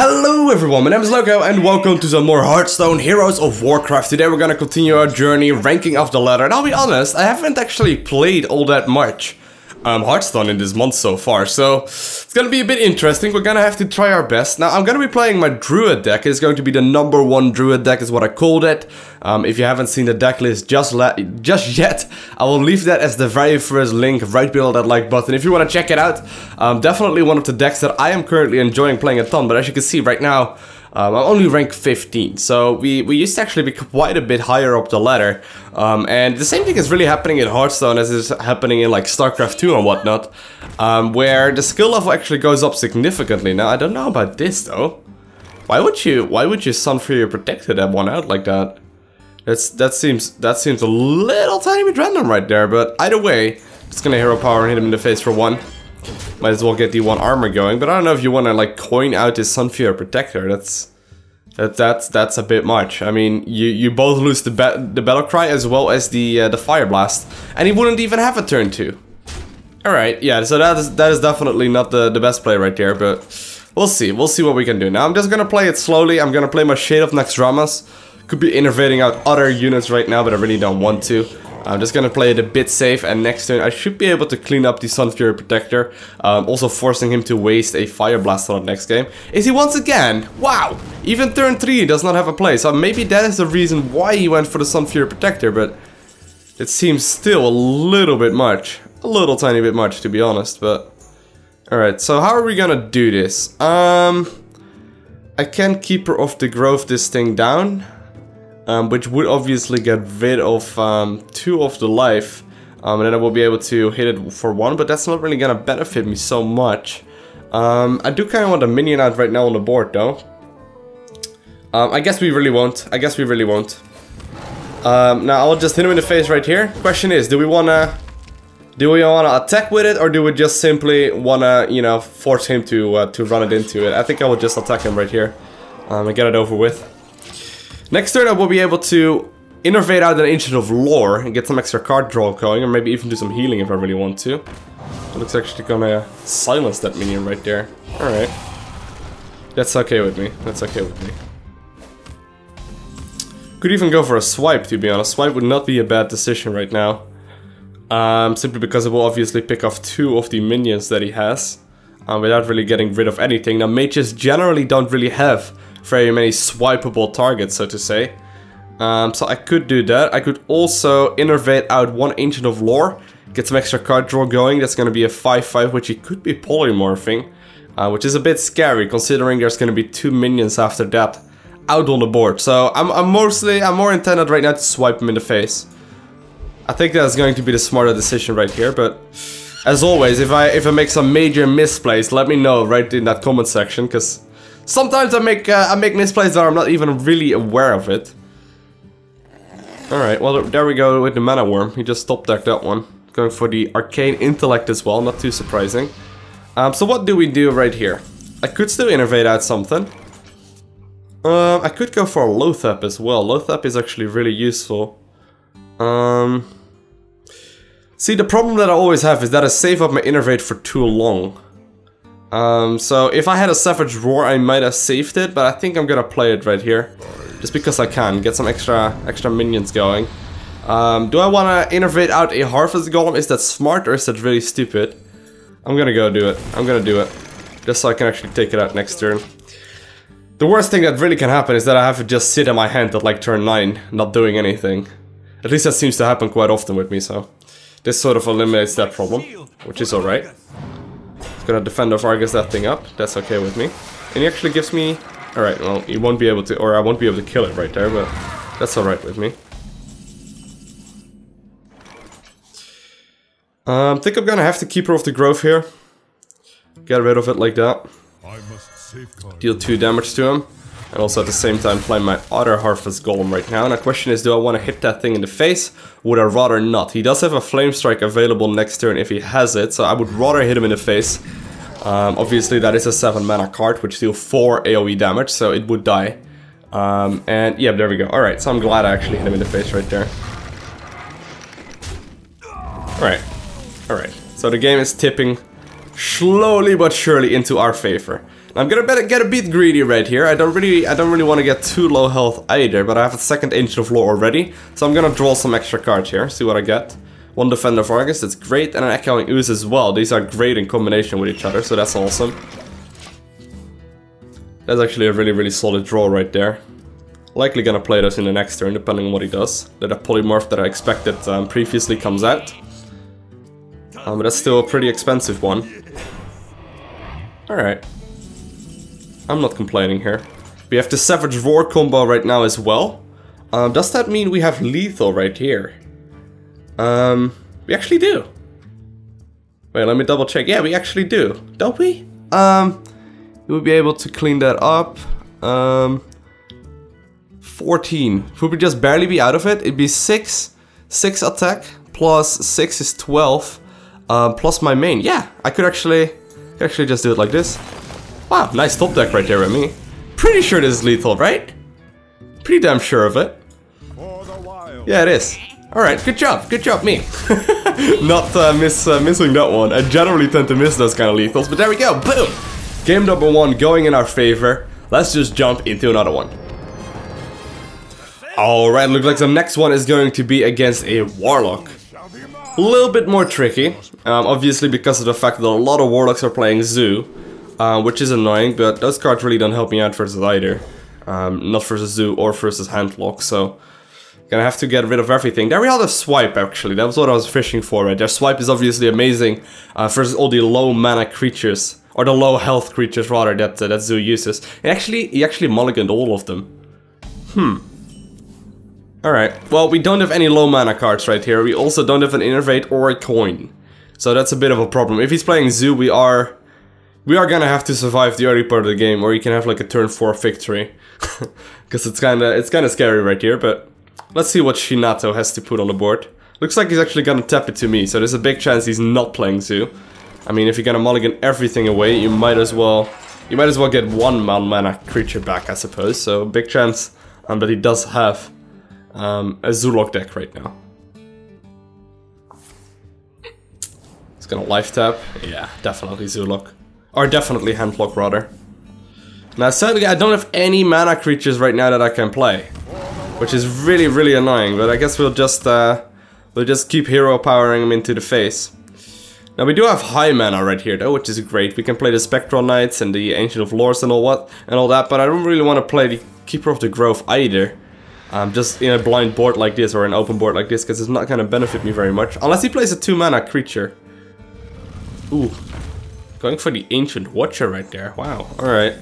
Hello everyone, my name is Loko and welcome to some more Hearthstone Heroes of Warcraft. Today we're gonna continue our journey ranking up the ladder, and I'll be honest, I haven't actually played all that much Hearthstone in this month so far, so it's gonna be a bit interesting. We're gonna have to try our best. Now I'm gonna be playing my Druid deck. It's going to be the #1 Druid deck is what I called it. If you haven't seen the deck list just yet, I will leave that as the very first link right below that like button if you want to check it out. Definitely one of the decks that I am currently enjoying playing a ton, but as you can see right now, I'm only ranked 15, so we used to actually be quite a bit higher up the ladder. And the same thing is really happening in Hearthstone as is happening in like StarCraft 2 and whatnot, where the skill level actually goes up significantly. Now I don't know about this though. Why would you Sunfury Protector that one out like that? That seems a little tiny bit random right there, but either way, just gonna hero power and hit him in the face for one. Might as well get the 1 armor going, but I don't know if you want to like coin out his Sunfury Protector. That's a bit much. I mean, you both lose the battle cry as well as the fire blast, and he wouldn't even have a turn 2. All right, yeah. So that is definitely not the best play right there, but we'll see what we can do. Now I'm just gonna play it slowly. I'm gonna play my Sheathe of Naxxramas. Could be innovating out other units right now, but I really don't want to. I'm just gonna play it a bit safe, and next turn I should be able to clean up the Sunfury Protector, also forcing him to waste a Fire Blast on the next game. Is he once again? Wow! Even turn 3 does not have a play, so maybe that is the reason why he went for the Sunfury Protector, but it seems still a little bit much. A little tiny bit much, to be honest, but... Alright, so how are we gonna do this? I can Keeper of the Grove this thing down. Which would obviously get rid of 2 of the life, and then I will be able to hit it for 1, but that's not really gonna benefit me so much. I do kind of want a minion out right now on the board though. I guess we really won't. Now I'll just hit him in the face right here. Question is, do we wanna attack with it, or do we just simply wanna, you know, force him to run it into it? I think I will just attack him right here and get it over with. Next turn I will be able to innovate out an Ancient of Lore and get some extra card draw going, or maybe even do some healing if I really want to. It looks actually gonna silence that minion right there. Alright. That's okay with me. Could even go for a swipe, to be honest. Swipe would not be a bad decision right now. Simply because it will obviously pick off 2 of the minions that he has, without really getting rid of anything. Now mages generally don't really have very many swipeable targets, so to say. So I could do that. I could also innovate out 1 Ancient of Lore, get some extra card draw going. That's going to be a 5/5, which he could be polymorphing, which is a bit scary considering there's going to be 2 minions after that out on the board. So I'm more intended right now to swipe him in the face. I think that's going to be the smarter decision right here, but as always, if I make some major misplays, let me know right in that comment section, because sometimes I make misplays that I'm not even really aware of it. Alright, well there we go with the Mana Worm. He just top decked that one. Going for the Arcane Intellect as well, not too surprising. So what do we do right here? I could still innovate out something. I could go for a Loathap as well. Loathap is actually really useful. See, the problem that I always have is that I save up my innovate for too long. So if I had a Savage Roar, I might have saved it, but I think I'm gonna play it right here. Just because I can, get some extra minions going. Do I wanna innovate out a Harvest Golem? Is that smart or is that really stupid? I'm gonna go do it. I'm gonna do it. Just so I can actually take it out next turn. The worst thing that really can happen is that I have to just sit in my hand at like turn 9, not doing anything. At least that seems to happen quite often with me, so this sort of eliminates that problem, which is alright. Gonna defend of Argus that thing up. That's okay with me. And he actually gives me... Alright, well, he won't be able to... Or I won't be able to kill it right there, but that's alright with me. Think I'm gonna have to Keeper of the Grove here. Get rid of it like that. Deal 2 damage to him. And also at the same time play my other Harvest Golem right now. And the question is, do I want to hit that thing in the face? Would I rather not? He does have a Flame Strike available next turn if he has it, so I would rather hit him in the face. Obviously that is a 7 mana card, which deals 4 AoE damage, so it would die. And yeah, there we go. Alright, so I'm glad I actually hit him in the face right there. Alright, so the game is tipping slowly but surely into our favor. I'm gonna get a bit greedy right here. I don't really want to get too low health either, but I have a second Ancient of Lore already, so I'm gonna draw some extra cards here, see what I get. One Defender of Argus, that's great, and an Echoing Ooze as well. These are great in combination with each other, so that's awesome. That's actually a really solid draw right there. Likely gonna play those in the next turn, depending on what he does. That a Polymorph that I expected previously comes out. But that's still a pretty expensive one. Alright. I'm not complaining here. We have the Savage Roar combo right now as well. Does that mean we have lethal right here? We actually do. Wait, let me double check. Yeah, we actually do. Don't we? We'll be able to clean that up. 14. Would we just barely be out of it? It'd be 6 attack, plus 6 is 12, plus my main. Yeah, I could actually just do it like this. Wow, nice top deck right there with me. Pretty sure this is lethal, right? Pretty damn sure of it. Yeah, it is. Alright, good job me. Not missing that one. I generally tend to miss those kind of lethals, but there we go, boom! Game number 1 going in our favor. Let's just jump into another one. Alright, looks like the next one is going to be against a Warlock. A little bit more tricky, obviously because of the fact that a lot of Warlocks are playing Zoo, which is annoying, but those cards really don't help me out versus either. Not versus Zoo or versus Handlock, so gonna have to get rid of everything. There we have the Swipe actually, that was what I was fishing for right there. Swipe is obviously amazing versus all the low mana creatures, or the low health creatures rather, that Zoo uses. And he actually mulliganed all of them. Alright, well, we don't have any low mana cards right here. We also don't have an Innervate or a Coin. So that's a bit of a problem. If he's playing Zoo, we are gonna have to survive the early part of the game, or he can have like a turn 4 victory. Because it's kinda scary right here, but let's see what Shinato has to put on the board. Looks like he's actually gonna tap it to me, so there's a big chance he's not playing Zoo. I mean, if you're gonna mulligan everything away, you might as well get one mana creature back, I suppose. So big chance that he does have a Zoolock deck right now. He's gonna life tap. Yeah, definitely Zoolock. Or definitely Handlock, rather. Now, sadly, I don't have any mana creatures right now that I can play, which is really annoying. But I guess we'll just keep hero powering him into the face. Now, we do have high mana right here, though, which is great. We can play the Spectral Knights and the Ancient of Lores and all that, but I don't really want to play the Keeper of the Grove either. Just in a blind board like this, or an open board like this, because it's not going to benefit me very much. Unless he plays a 2-mana creature. Ooh. Going for the Ancient Watcher right there. Wow, alright.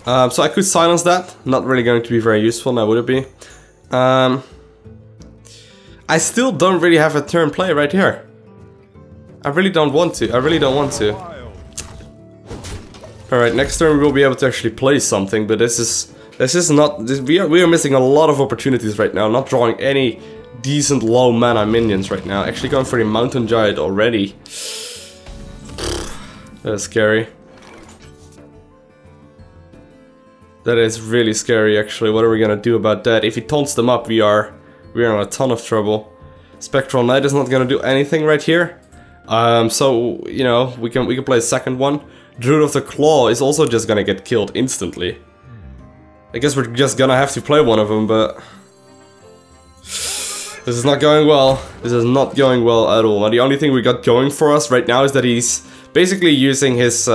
So I could silence that. Not really going to be very useful now, would it be? I still don't really have a turn play right here. I really don't want to. Alright, next turn we will be able to actually play something, but this is not... we are missing a lot of opportunities right now. Not drawing any decent low mana minions right now. Actually going for the Mountain Giant already. That is scary. That is really scary actually. What are we gonna do about that? If he taunts them up, we are in a ton of trouble. Spectral Knight is not gonna do anything right here. So, you know, we can play a second one. Druid of the Claw is also just gonna get killed instantly. I guess we're just gonna have to play one of them, but this is not going well. This is not going well at all. And the only thing we got going for us right now is that he's basically using his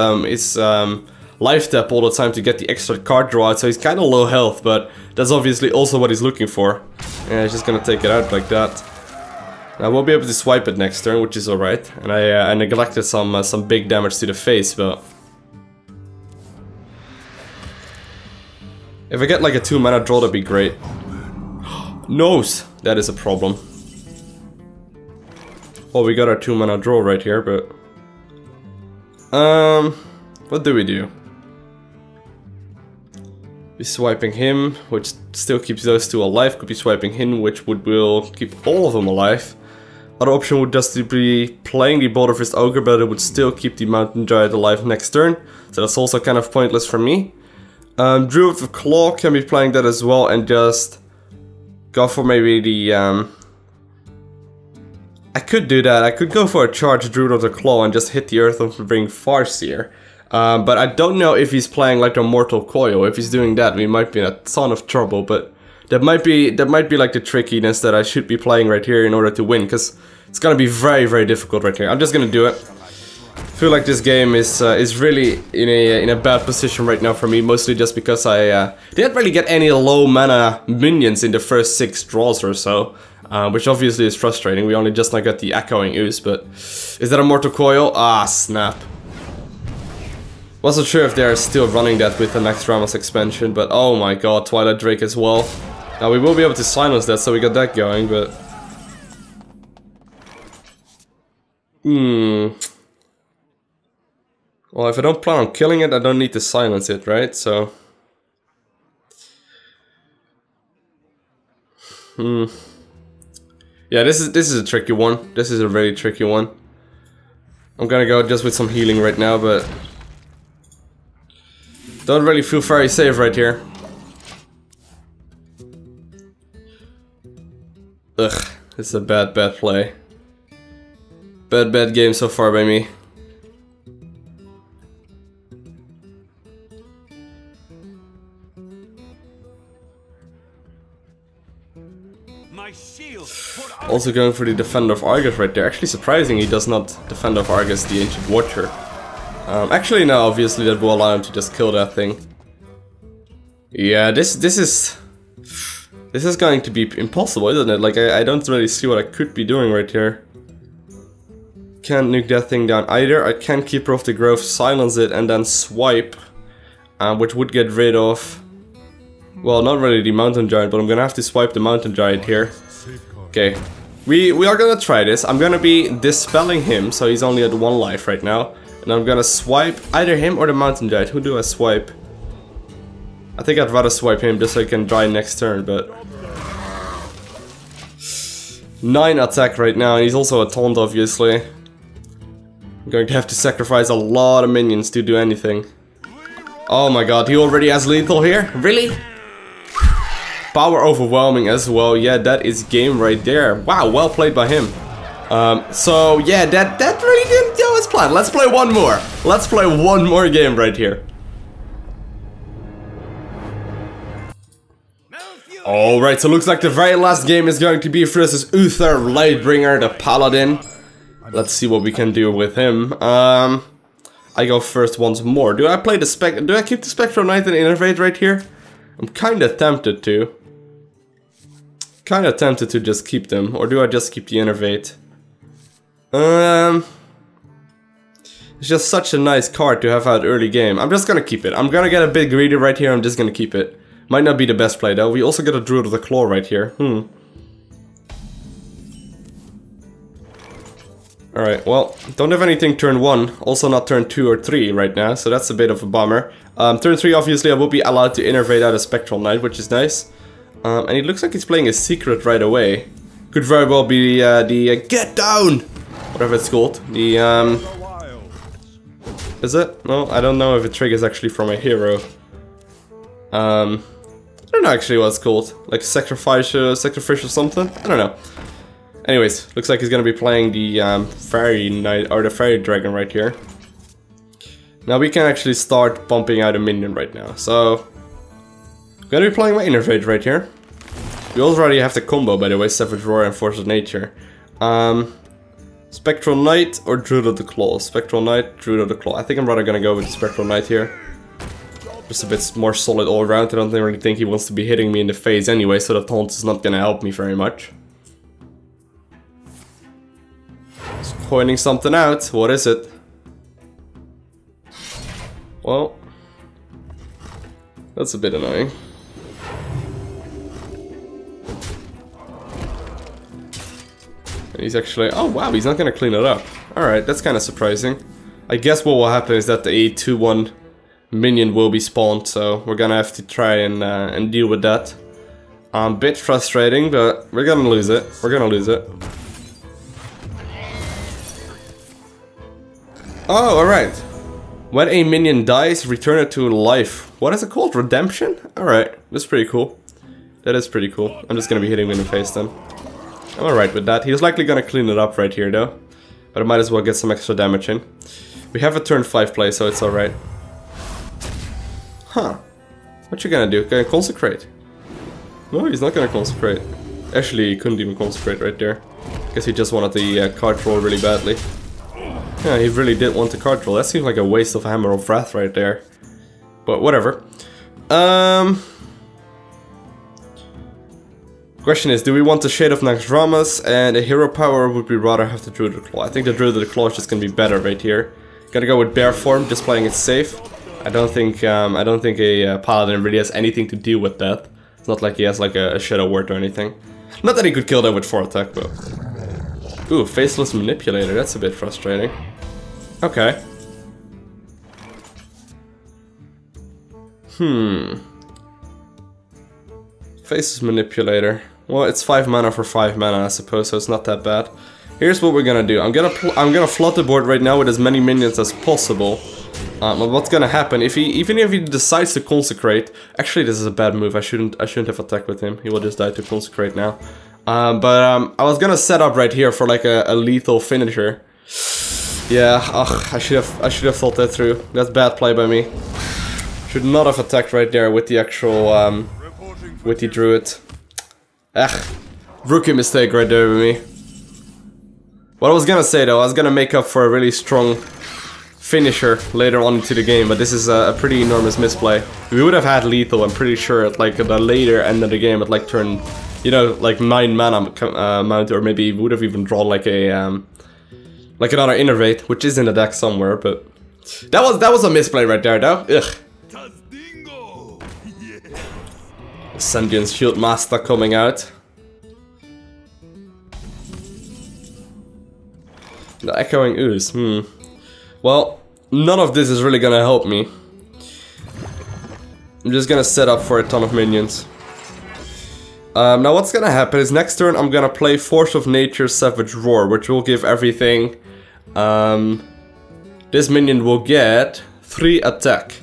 life tap all the time to get the extra card draw out, so he's kind of low health, but that's obviously also what he's looking for. And he's just gonna take it out like that. I won't be able to swipe it next turn, which is alright. And I neglected some big damage to the face, but if I get like a 2-mana draw, that'd be great. Nose! That is a problem. Well, we got our 2-mana draw right here, but... what do we do? Be swiping him, which still keeps those two alive. Could be swiping him, which will keep all of them alive. Other option would just be playing the Boulder Fist Ogre, but it would still keep the Mountain Giant alive next turn. So that's also kind of pointless for me. Druid of Claw can be playing that as well and just go for maybe the... I could do that. I could go for a charge Druid of the Claw and just hit the Earth and bring Farseer. But I don't know if he's playing like a Mortal Coil. If he's doing that, we might be in a ton of trouble. But that might be like the trickiness that I should be playing right here in order to win, because it's gonna be very, very difficult right here. I'm just gonna do it. I feel like this game is really in a bad position right now for me, mostly just because I didn't really get any low mana minions in the first 6 draws or so, which obviously is frustrating. We only just got the Echoing Ooze, but is that a Mortal Coil? Ah, snap. Wasn't sure if they're still running that with the next Ramos expansion, but oh my god, Twilight Drake as well. Now we will be able to silence that, so we got that going, but... Well, if I don't plan on killing it, I don't need to silence it, right? So... Yeah, this is a tricky one. This is a really tricky one. I'm gonna go just with some healing right now, but... Don't really feel very safe right here. Ugh, this is a bad play. Bad game so far by me. Also going for the Defender of Argus right there. Actually surprising he does not Defender of Argus the Ancient Watcher. Actually no, obviously that will allow him to just kill that thing. Yeah, this is going to be impossible, isn't it? Like I don't really see what I could be doing right here. Can't nuke that thing down either. I can keep her off the grove, silence it, and then swipe, which would get rid of, well, not really the Mountain Giant, but I'm gonna have to swipe the Mountain Giant here. Okay, we are gonna try this. I'm gonna be dispelling him, so he's only at 1 life right now. And I'm gonna swipe either him or the Mountain Giant. Who do I swipe? I think I'd rather swipe him just so I can dry next turn, but... 9 attack right now, and he's also a taunt, obviously. I'm going to have to sacrifice a lot of minions to do anything. Oh my god, he already has lethal here? Really? Power overwhelming as well. Yeah, that is game right there. Wow, well played by him. So yeah, that really didn't go as planned. Let's play one more. Let's play one more game right here. Alright, so looks like the very last game is going to be versus Uther Lightbringer, the Paladin. Let's see what we can do with him. I go first once more. Do I play the do I keep the Spectral Knight and Innervate right here? I'm kinda tempted to. Kinda tempted to just keep them, or do I just keep the Innervate? It's just such a nice card to have out early game. I'm just gonna keep it. I'm gonna get a bit greedy right here. I'm just gonna keep it. Might not be the best play though. We also get a Druid of the Claw right here. Alright, well, don't have anything turn 1. Also not turn 2 or 3 right now, so that's a bit of a bummer. Turn 3 obviously I will be allowed to Innervate out a Spectral Knight, which is nice. And it looks like he's playing a Secret right away. Could very well be the Get Down! Whatever it's called. The, is it? No, I don't know if it triggers actually from a hero. I don't know actually what it's called. Like sacrificial something? I don't know. Anyways, looks like he's gonna be playing the Fairy Knight, or the Fairy Dragon right here. Now we can actually start pumping out a minion right now. So, I'm gonna be playing my Innervate right here. We already have the combo, by the way, Savage Roar and Force of Nature. Spectral Knight or Druid of the Claw? Spectral Knight, Druid of the Claw. I think I'm rather gonna go with the Spectral Knight here. Just a bit more solid all around. I don't really think he wants to be hitting me in the face anyway, so the taunt is not gonna help me very much. Just pointing something out. What is it? Well, that's a bit annoying. And he's actually... oh wow, he's not gonna clean it up. Alright, that's kind of surprising. I guess what will happen is that the 8/2/1 minion will be spawned, so we're gonna have to try and deal with that. A bit frustrating, but we're gonna lose it. We're gonna lose it. Oh, alright. When a minion dies, return it to life. What is it called? Redemption? Alright, that's pretty cool. That is pretty cool. I'm just gonna be hitting him in the face then. I'm alright with that. He's likely gonna clean it up right here though. But I might as well get some extra damage in. We have a turn 5 play, so it's alright. Huh. What you gonna do? Gonna consecrate? No, he's not gonna consecrate. Actually, he couldn't even consecrate right there. Guess he just wanted the card draw really badly. Yeah, he really did want the card draw. That seems like a waste of Hammer of Wrath right there. But whatever. Question is, do we want the Shade of Naxxramas and a hero power, or would we rather have the Druid of the Claw? I think the Druid of the Claw is just gonna be better right here. Gonna go with Bear form, just playing it safe. I don't think a Paladin really has anything to do with that. It's not like he has like a Shadow Word or anything. Not that he could kill that with 4 attack, but... Ooh, Faceless Manipulator, that's a bit frustrating. Okay. Faceless Manipulator. Well, it's 5 mana for 5 mana, I suppose, so it's not that bad. Here's what we're gonna do. I'm gonna flood the board right now with as many minions as possible. What's gonna happen even if he decides to consecrate? Actually, this is a bad move. I shouldn't have attacked with him. He will just die to consecrate now. I was gonna set up right here for like a lethal finisher. Yeah, I should have thought that through. That's bad play by me. Should not have attacked right there with the actual with the Druid. Rookie mistake right there with me. What I was gonna say though, I was gonna make up for a really strong finisher later on into the game, but this is a pretty enormous misplay. If we would have had lethal, I'm pretty sure at like the later end of the game, at like turn, you know, like 9 mana amount, or maybe we would have even drawn like a like another Innervate, which is in the deck somewhere. But that was a misplay right there, though. Ugh. Sentience Shield Master coming out. The Echoing Ooze. Well, none of this is really gonna help me. I'm just gonna set up for a ton of minions. Now what's gonna happen is next turn I'm gonna play Force of Nature Savage Roar, which will give everything. This minion will get 3 attack.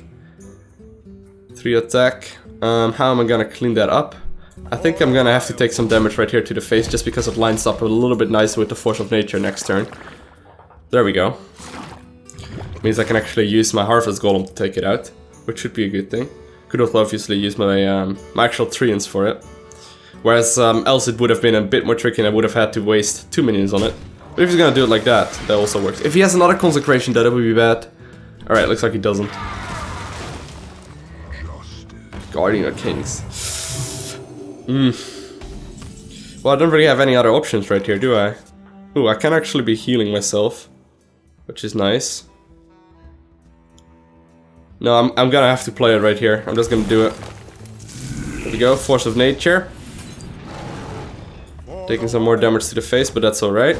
3 attack. How am I gonna clean that up? I think I'm gonna have to take some damage right here to the face, just because it lines up a little bit nicer with the Force of Nature next turn. There we go. Means I can actually use my Harvest Golem to take it out, which should be a good thing. Could have obviously used my my actual treants for it. Whereas else it would have been a bit more tricky and I would have had to waste 2 minions on it. But if he's gonna do it like that, that also works. If he has another Consecration, that would be bad. Alright, looks like he doesn't. Guardian of Kings. Well, I don't really have any other options right here, do I? Ooh, I can actually be healing myself, which is nice. No, I'm gonna have to play it right here. I'm just gonna do it. There we go, Force of Nature. Taking some more damage to the face, but that's alright.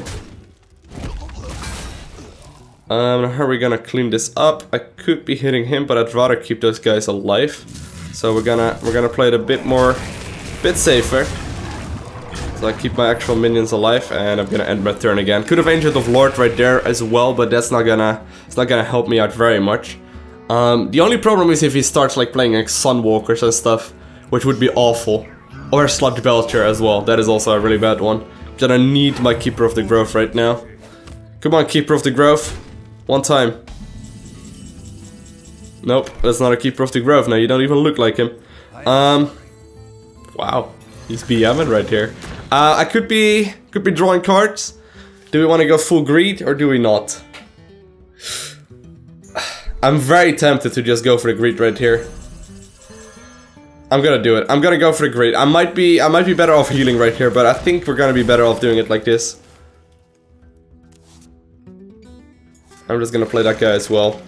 How are we gonna clean this up? I could be hitting him, but I'd rather keep those guys alive. So we're gonna play it a bit safer. So I keep my actual minions alive, and I'm gonna end my turn again. Could have Ancient of Lord right there as well, but it's not gonna help me out very much. The only problem is if he starts like playing like Sunwalkers and stuff, which would be awful. Or Sludge Belcher as well, that is also a really bad one. Gonna need my Keeper of the Grove right now. Come on, Keeper of the Grove. One time. Nope, that's not a Keeper of the Grove. Now you don't even look like him. Wow, he's BMing right here. I could be drawing cards. Do we want to go full greed or do we not? I'm very tempted to just go for the greed right here. I'm gonna do it. I'm gonna go for the greed. I might be better off healing right here, but I think we're gonna be better off doing it like this. I'm just gonna play that guy as well.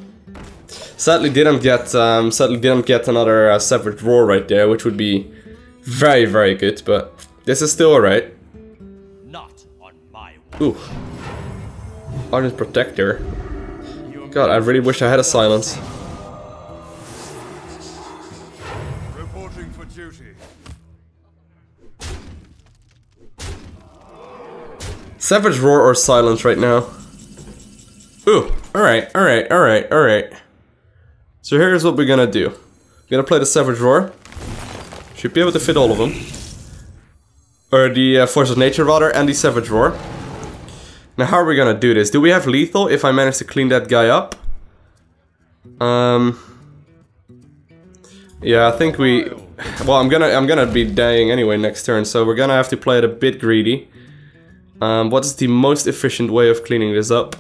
Sadly didn't get another Savage Roar right there, which would be very, very good, but this is still alright. Not on my Ooh. Ardent Protector. God, I really wish I had a silence. Reporting for duty. Savage Roar or silence right now. Ooh, alright, alright, alright, alright. So here's what we're gonna do. We're gonna play the Savage Roar. Should be able to fit all of them. Or the Force of Nature rather, and the Savage Roar. Now how are we gonna do this? Do we have lethal if I manage to clean that guy up? Yeah, I think we... Well, I'm gonna be dying anyway next turn, so we're gonna have to play it a bit greedy. What's the most efficient way of cleaning this up?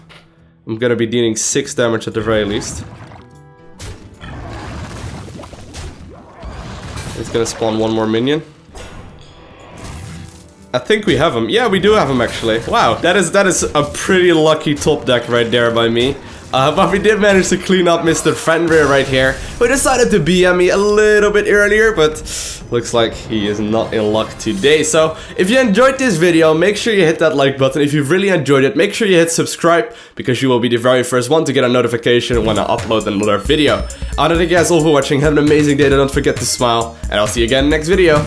I'm gonna be dealing 6 damage at the very least. It's gonna spawn one more minion. I think we have him. Yeah, we do have him actually. Wow, that is a pretty lucky top deck right there by me. But we did manage to clean up Mr. Fenrir right here, who decided to BM me a little bit earlier, but looks like he is not in luck today. So, if you enjoyed this video, make sure you hit that like button. If you really enjoyed it, make sure you hit subscribe, because you will be the very first one to get a notification when I upload another video. I want to thank you guys all for watching. Have an amazing day, don't forget to smile, and I'll see you again in the next video.